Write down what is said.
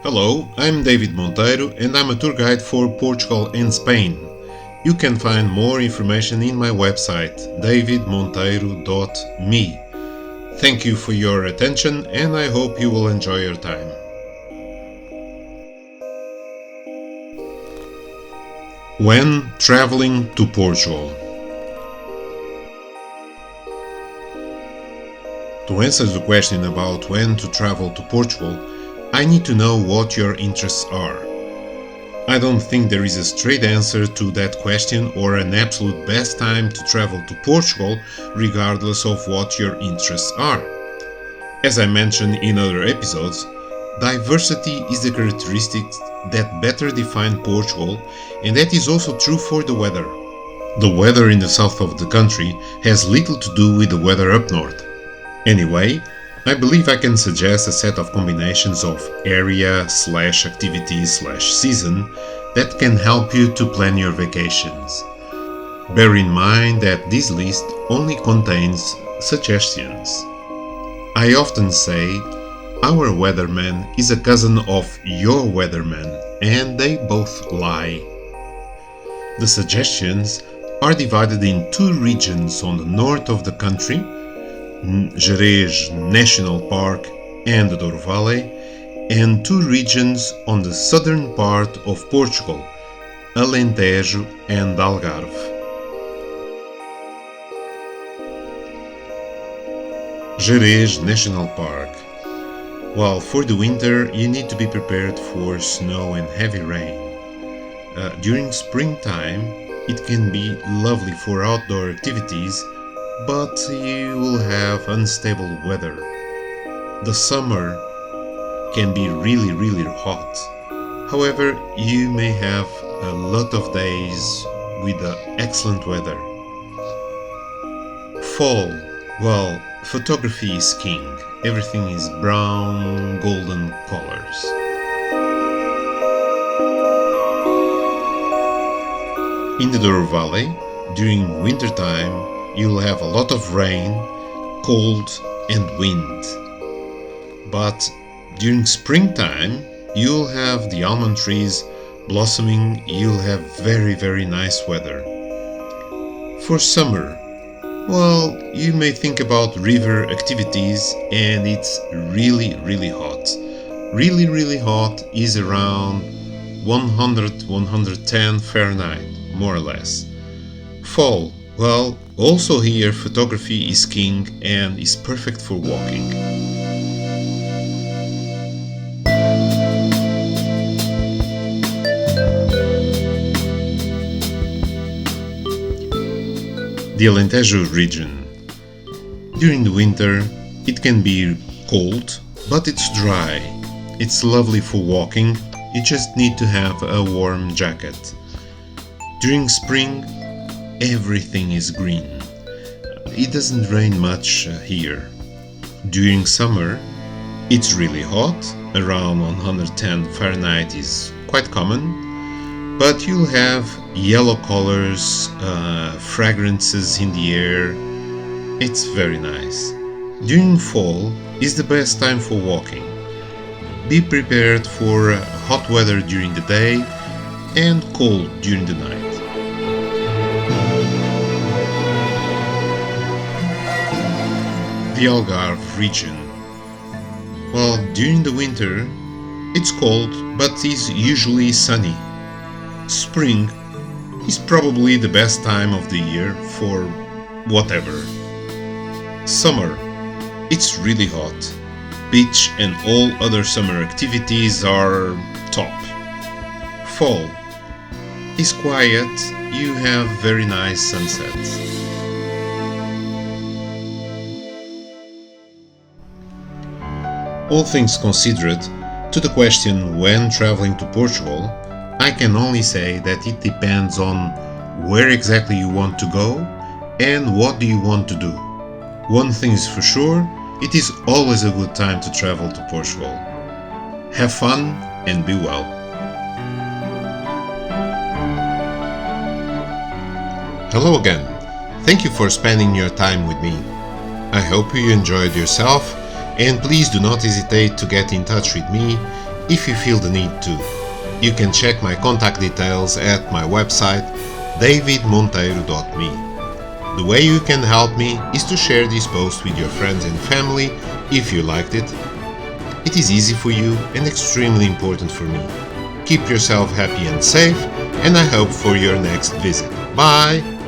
Hello, I'm David Monteiro and I'm a tour guide for Portugal and Spain. You can find more information in my website davidmonteiro.me. Thank you for your attention and I hope you will enjoy your time. When traveling to Portugal. To answer the question about when to travel to Portugal, I need to know what your interests are. I don't think there is a straight answer to that question or an absolute best time to travel to Portugal, regardless of what your interests are. As I mentioned in other episodes, diversity is the characteristic that better define Portugal, and that is also true for the weather. The weather in the south of the country has little to do with the weather up north. Anyway, I believe I can suggest a set of combinations of area/activity/season that can help you to plan your vacations. Bear in mind that this list only contains suggestions. I often say, our weatherman is a cousin of your weatherman, and they both lie. The suggestions are divided in two regions on the north of the country, Gerês National Park and the Douro Valley, and two regions on the southern part of Portugal, Alentejo and Algarve. Gerês National Park. While for the winter you need to be prepared for snow and heavy rain. During springtime it can be lovely for outdoor activities, but you will have unstable weather. The summer can be really hot. However, you may have a lot of days with excellent weather. Fall. Well, photography is king. Everything is brown, golden colors. In the Douro Valley, during wintertime, you'll have a lot of rain, cold and wind. But during springtime, you'll have the almond trees blossoming, you'll have very nice weather. For summer, well, you may think about river activities and it's really hot. Really hot is around 100-110 Fahrenheit, more or less. Fall, well, also here photography is king and is perfect for walking. The Alentejo region. During the winter it can be cold, but it's dry. It's lovely for walking, you just need to have a warm jacket. During spring everything is green. It doesn't rain much here. During summer, it's really hot, around 110 Fahrenheit is quite common, but you'll have yellow colors, fragrances in the air. It's very nice. During fall is the best time for walking. Be prepared for hot weather during the day and cold during the night. The Algarve region. Well, during the winter it's cold but is usually sunny. Spring is probably the best time of the year for whatever. Summer, it's really hot. Beach and all other summer activities are top. Fall is quiet, you have very nice sunsets. All things considered, to the question when traveling to Portugal, I can only say that it depends on where exactly you want to go and what do you want to do. One thing is for sure, it is always a good time to travel to Portugal. Have fun and be well. Hello again. Thank you for spending your time with me. I hope you enjoyed yourself, and please do not hesitate to get in touch with me if you feel the need to. You can check my contact details at my website davidmonteiro.me. The way you can help me is to share this post with your friends and family if you liked it. It is easy for you and extremely important for me. Keep yourself happy and safe, and I hope for your next visit. Bye!